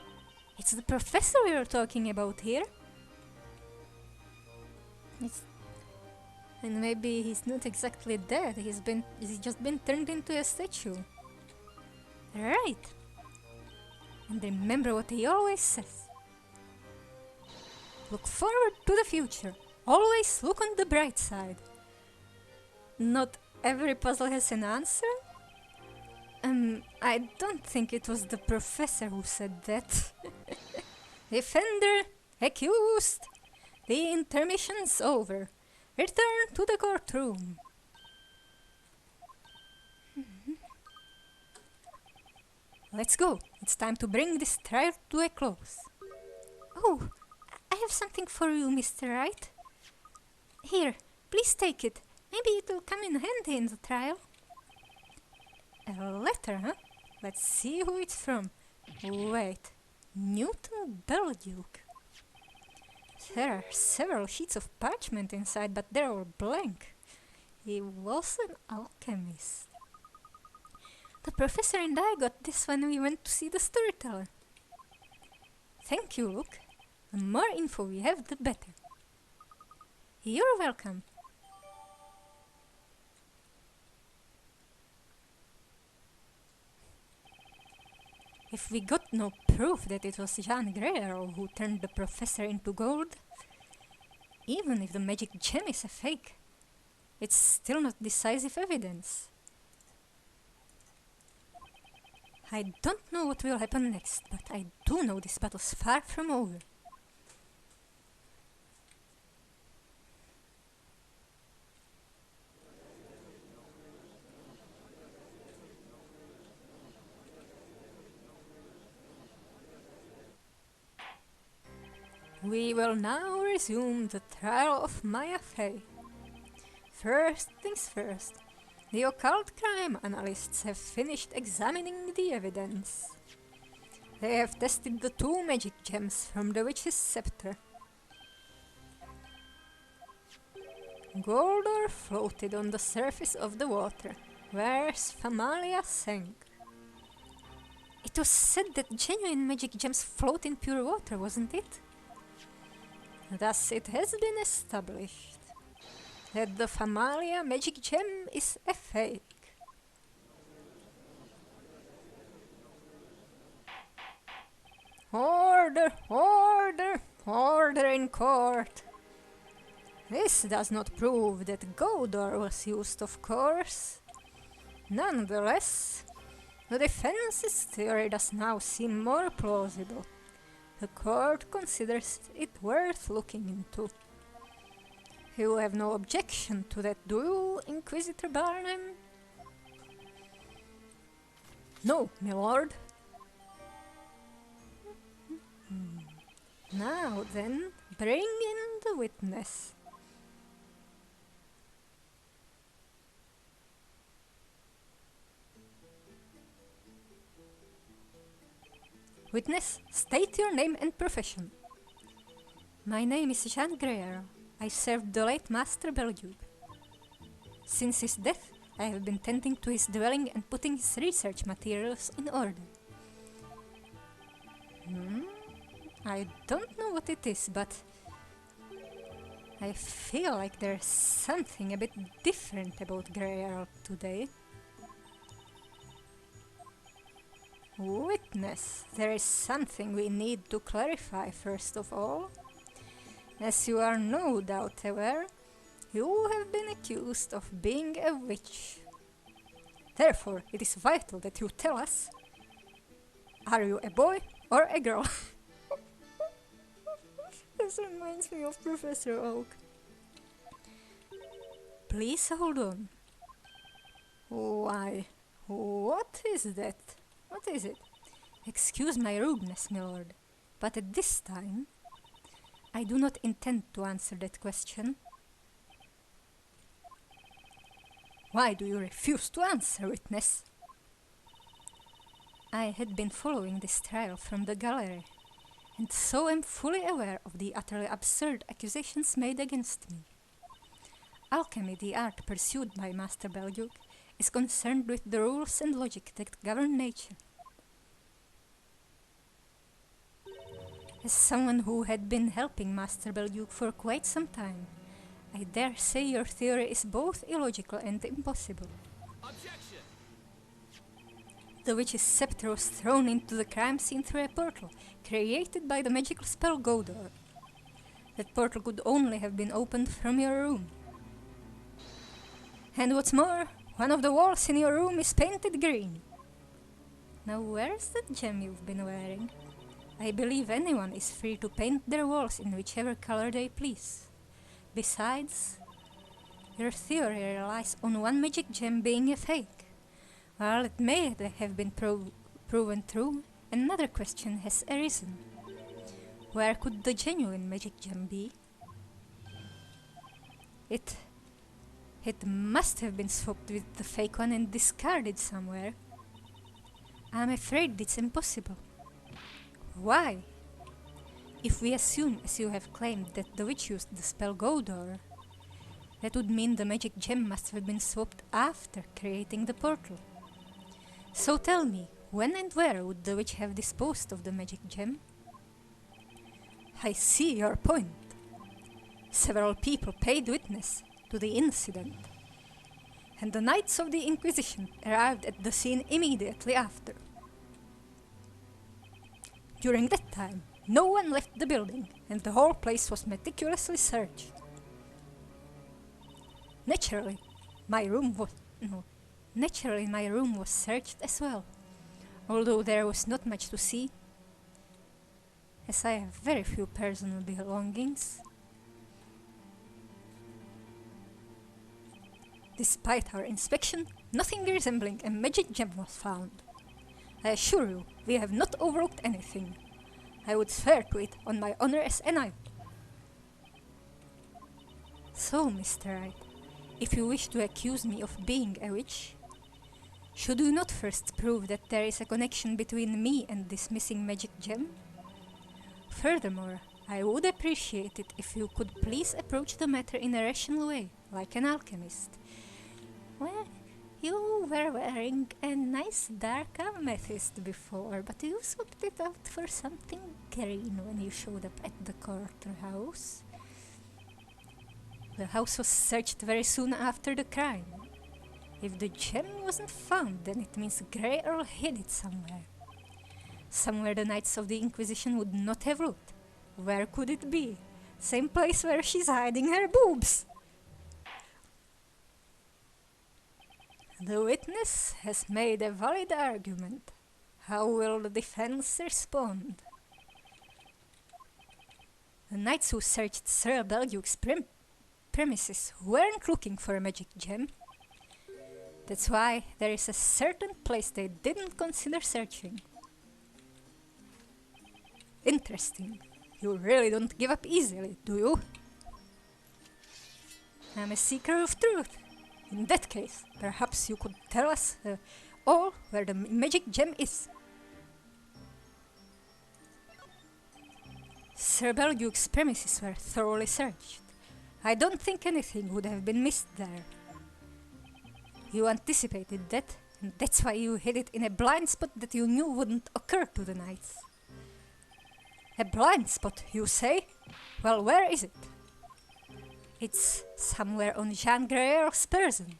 it's the professor we're talking about here. And maybe he's not exactly dead, he's just been turned into a statue. Right. And remember what he always says. Look forward to the future. Always look on the bright side. Not every puzzle has an answer? I don't think it was the professor who said that. Defender, accused. The intermission's over. Return to the courtroom. Let's go. It's time to bring this trial to a close. Oh, I have something for you, Mr. Wright. Here, please take it. Maybe it will come in handy in the trial. A letter, huh? Let's see who it's from. Wait, Newton Belleduc. There are several sheets of parchment inside, but they're all blank. He was an alchemist. The professor and I got this when we went to see the storyteller. Thank you, Luke. The more info we have, the better. You're welcome. If we got no proof that it was Jean Greer who turned the professor into gold, even if the magic gem is a fake, it's still not decisive evidence. I don't know what will happen next, but I do know this battle's far from over. We will now resume the trial of Maya Fey. First things first, the occult crime analysts have finished examining the evidence. They have tested the 2 magic gems from the witch's scepter. Goldor floated on the surface of the water, whereas Famalia sank. It was said that genuine magic gems float in pure water, wasn't it? Thus it has been established that the Famalia magic gem is a fake. Order, order, order in court. This does not prove that Goldor was used, of course. Nonetheless, the defense's theory does now seem more plausible. The court considers it worth looking into. You have no objection to that, do you, Inquisitor Barnum? No, my lord. Now then, bring in the witness. Witness, state your name and profession. My name is Jean Greer. I served the late Master Belgiug. Since his death, I have been tending to his dwelling and putting his research materials in order. I don't know what it is, but I feel like there's something a bit different about Grey Earl today. Witness, there is something we need to clarify first of all. As you are no doubt aware, you have been accused of being a witch. Therefore, it is vital that you tell us, are you a boy or a girl? This reminds me of Professor Oak. Please hold on. Why, what is that? What is it? Excuse my rudeness, my lord, but at this time, I do not intend to answer that question. Why do you refuse to answer, witness? I had been following this trial from the gallery, and so am fully aware of the utterly absurd accusations made against me. Alchemy, the art pursued by Master Belgiug, is concerned with the rules and logic that govern nature. As someone who had been helping Master Belgiug for quite some time, I dare say your theory is both illogical and impossible. Objection! The witch's scepter was thrown into the crime scene through a portal created by the magical spell Godor. That portal could only have been opened from your room. And what's more, one of the walls in your room is painted green. Now where's that gem you've been wearing? I believe anyone is free to paint their walls in whichever color they please. Besides, your theory relies on one magic gem being a fake. While it may have been proven true, another question has arisen. Where could the genuine magic gem be? It must have been swapped with the fake one and discarded somewhere. I'm afraid it's impossible. Why? If we assume, as you have claimed, that the witch used the spell Godor, that would mean the magic gem must have been swapped after creating the portal. So tell me, when and where would the witch have disposed of the magic gem? I see your point. Several people paid witness to the incident, and the Knights of the Inquisition arrived at the scene immediately after. During that time, no one left the building, and the whole place was meticulously searched. Naturally, my room was searched as well, although there was not much to see, as I have very few personal belongings. Despite our inspection, nothing resembling a magic gem was found. I assure you, we have not overlooked anything. I would swear to it on my honor as a knight. So, Mr. Wright, if you wish to accuse me of being a witch, should you not first prove that there is a connection between me and this missing magic gem? Furthermore, I would appreciate it if you could please approach the matter in a rational way, like an alchemist. Well, you were wearing a nice dark amethyst before, but you swapped it out for something green when you showed up at the courthouse. The house was searched very soon after the crime. If the gem wasn't found, then it means Grey Earl hid it somewhere. Somewhere the Knights of the Inquisition would not have looked. Where could it be? Same place where she's hiding her boobs! The witness has made a valid argument. How will the defense respond? The knights who searched Sir Belgiug's premises weren't looking for a magic gem. That's why there is a certain place they didn't consider searching. Interesting. You really don't give up easily, do you? I'm a seeker of truth. In that case, perhaps you could tell us all where the magic gem is. Sir Belgiug's premises were thoroughly searched. I don't think anything would have been missed there. You anticipated that, and that's why you hid it in a blind spot that you knew wouldn't occur to the knights. A blind spot, you say? Well, where is it? It's somewhere on Jean Greer's person.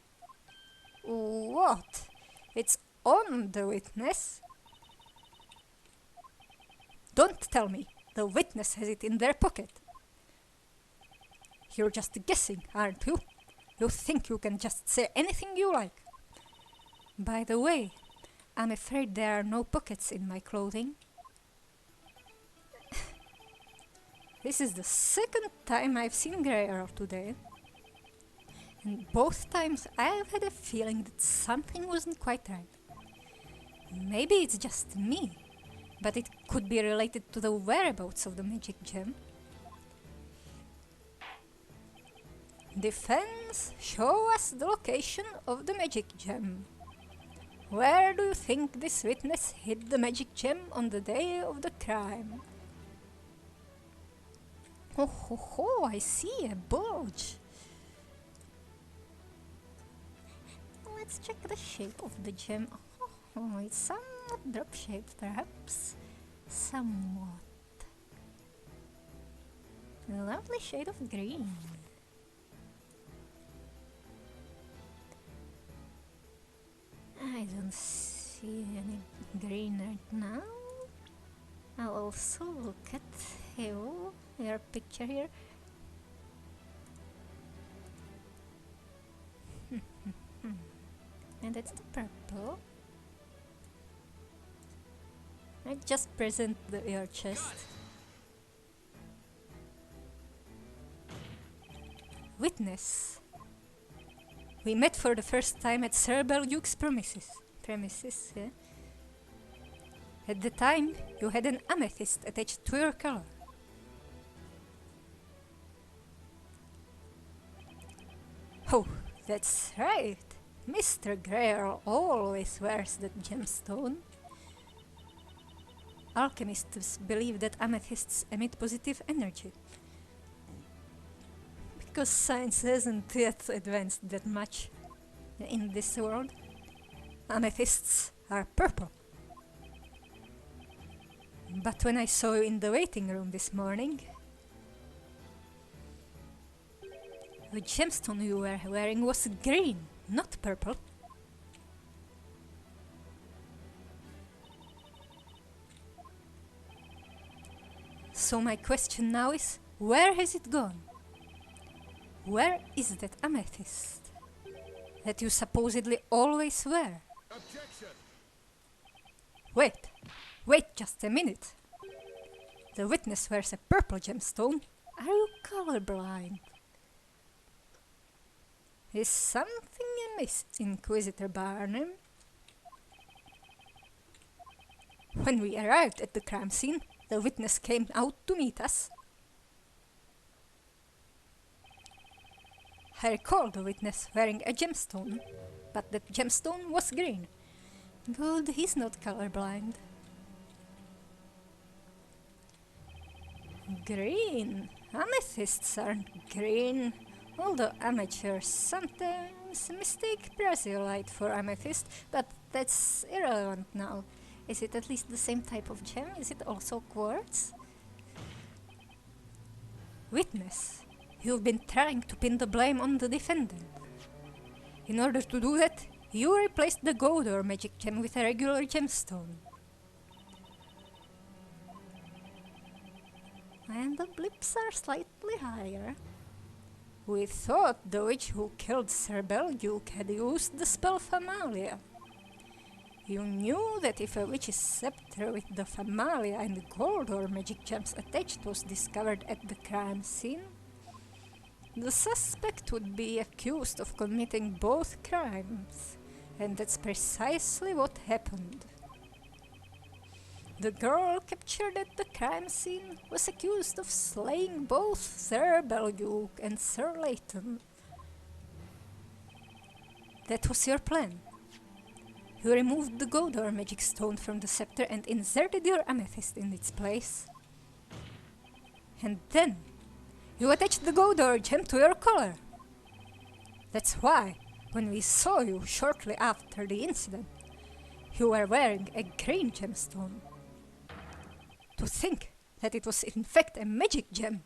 What? It's on the witness? Don't tell me the witness has it in their pocket. You're just guessing, aren't you? You think you can just say anything you like. By the way, I'm afraid there are no pockets in my clothing. This is the second time I've seen Grey Earl today. And both times I've had a feeling that something wasn't quite right. Maybe it's just me, but it could be related to the whereabouts of the magic gem. Defense, show us the location of the magic gem. Where do you think this witness hid the magic gem on the day of the crime? Oh ho ho, I see a bulge. Let's check the shape of the gem. Oh, it's somewhat drop-shaped, perhaps. Somewhat. A lovely shade of green. I don't see any green right now. I'll also look at you, your picture here. And it's the purple. I just present your chest. Witness. We met for the first time at Sir Belduke's premises, yeah? At the time, you had an amethyst attached to your collar. Oh, that's right. Mr. Greer always wears that gemstone. Alchemists believe that amethysts emit positive energy. Because science hasn't yet advanced that much in this world, amethysts are purple. But when I saw you in the waiting room this morning, the gemstone you were wearing was green, not purple. So my question now is, where has it gone? Where is that amethyst that you supposedly always wear? Objection! Wait just a minute. The witness wears a purple gemstone. Are you colorblind? Is something amiss, Inquisitor Barnum? When we arrived at the crime scene, the witness came out to meet us. I recall the witness wearing a gemstone, but that gemstone was green. Good, he's not colorblind. Green? Amethysts aren't green, although amateurs sometimes mistake Brazilite for amethyst, but that's irrelevant now. Is it at least the same type of gem? Is it also quartz? Witness, you've been trying to pin the blame on the defendant. In order to do that, you replaced the Godor magic gem with a regular gemstone. And the blips are slightly higher. We thought the witch who killed Sir Belduke had used the spell Familia. You knew that if a witch's scepter with the Familia and Godor magic gems attached was discovered at the crime scene, the suspect would be accused of committing both crimes, and that's precisely what happened. The girl captured at the crime scene was accused of slaying both Sir Belduke and Sir Layton. That was your plan. You removed the Godor magic stone from the scepter and inserted your amethyst in its place. And then, You attached the Godor gem to your collar. That's why, when we saw you shortly after the incident, you were wearing a green gemstone. To think that it was in fact a magic gem.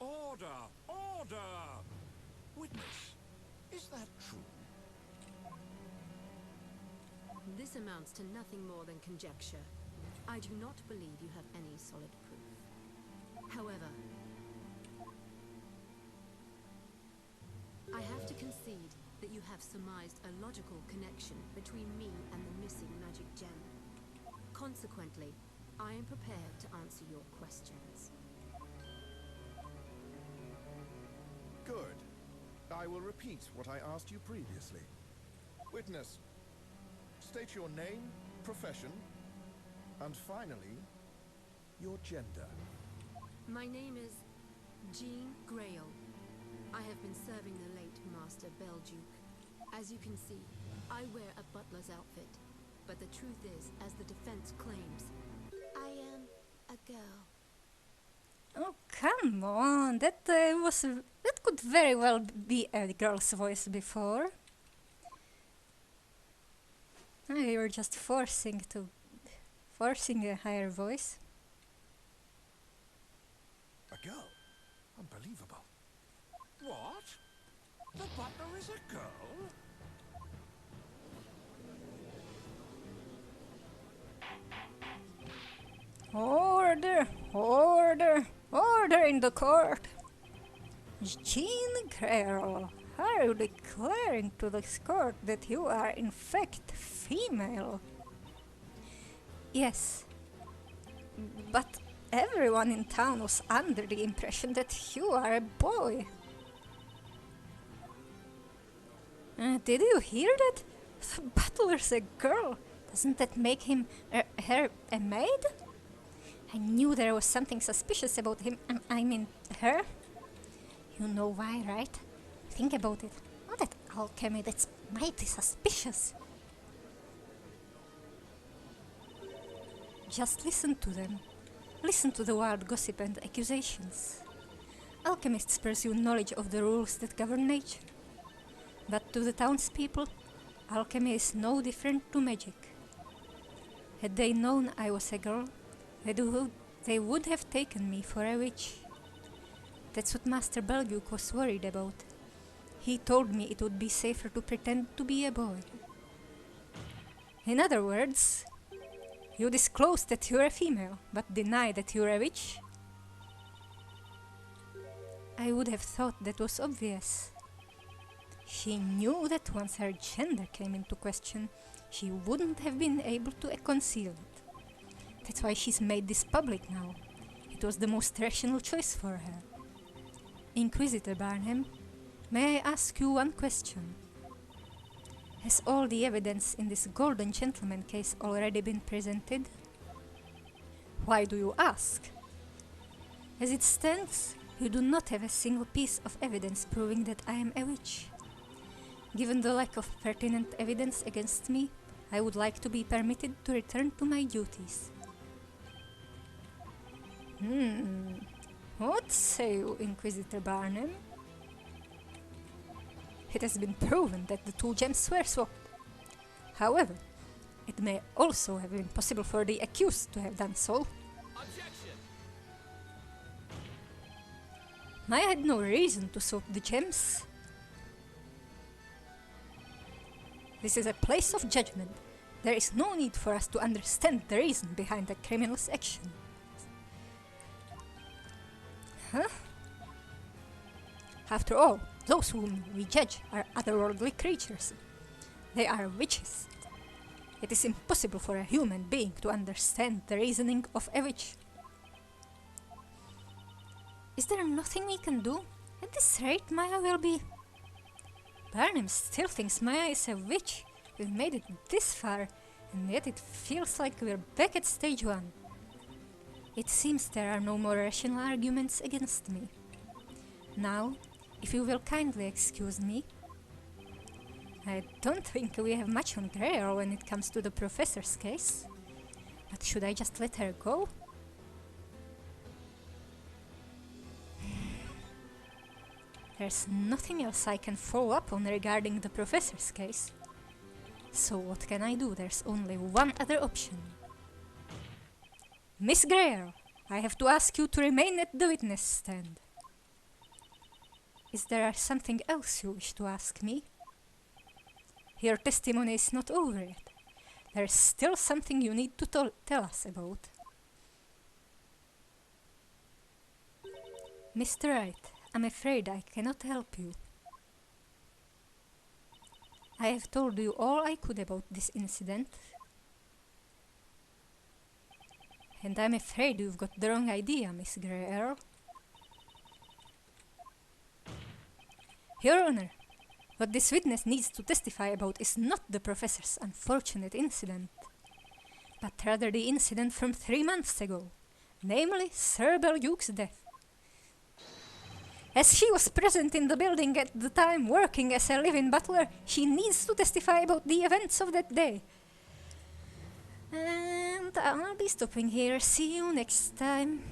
Order! Order! Witness, is that true? This amounts to nothing more than conjecture. I do not believe you have any solid proof. However, I have to concede that you have surmised a logical connection between me and the missing magic gem. Consequently, I am prepared to answer your questions. Good. I will repeat what I asked you previously. Witness, state your name, profession, and finally, your gender. My name is Jean Grail. I have been serving the late Master Belduke. As you can see, I wear a butler's outfit. But the truth is, as the defense claims, I am a girl. Oh, come on, that could very well be a girl's voice before. You were just forcing a higher voice. A girl? Unbelievable. What? The butler is a girl? Order! Order! Order in the court! Jean Grail, are you declaring to this court that you are in fact female? Yes. But everyone in town was under the impression that you are a boy. Did you hear that? The butler's a girl. Doesn't that make him her a maid? I knew there was something suspicious about him. I mean, her. You know why, right? Think about it. All that alchemy, that's mighty suspicious. Just listen to them. Listen to the wild gossip and accusations. Alchemists pursue knowledge of the rules that govern nature. But to the townspeople, alchemy is no different to magic. Had they known I was a girl, they would have taken me for a witch. That's what Master Belduke was worried about. He told me it would be safer to pretend to be a boy. In other words, you disclose that you're a female, but deny that you're a witch? I would have thought that was obvious. She knew that once her gender came into question, she wouldn't have been able to conceal it. That's why she's made this public now. It was the most rational choice for her. Inquisitor Barnham, may I ask you one question? Has all the evidence in this Golden Gentleman case already been presented? Why do you ask? As it stands, you do not have a single piece of evidence proving that I am a witch. Given the lack of pertinent evidence against me, I would like to be permitted to return to my duties. What say you, Inquisitor Barnum? It has been proven that the two gems were swapped. However, it may also have been possible for the accused to have done so. Objection! I had no reason to swap the gems. This is a place of judgment. There is no need for us to understand the reason behind a criminal's action. Huh? After all, those whom we judge are otherworldly creatures. They are witches. It is impossible for a human being to understand the reasoning of a witch. Is there nothing we can do? At this rate, Maya will be... Barnum still thinks Maya is a witch. We've made it this far, and yet it feels like we're back at stage 1. It seems there are no more rational arguments against me. Now, if you will kindly excuse me, I don't think we have much on Grail when it comes to the Professor's case. But should I just let her go? There's nothing else I can follow up on regarding the professor's case. So what can I do? There's only one other option. Miss Greer, I have to ask you to remain at the witness stand. Is there something else you wish to ask me? Your testimony is not over yet. There's still something you need to tell us about. Mr. Wright, I'm afraid I cannot help you. I have told you all I could about this incident. And I'm afraid you've got the wrong idea, Miss Greer. Your Honor, what this witness needs to testify about is not the professor's unfortunate incident, but rather the incident from 3 months ago, namely Sir Belduke's death. As she was present in the building at the time working as a live-in butler, she needs to testify about the events of that day. And I'll be stopping here. See you next time.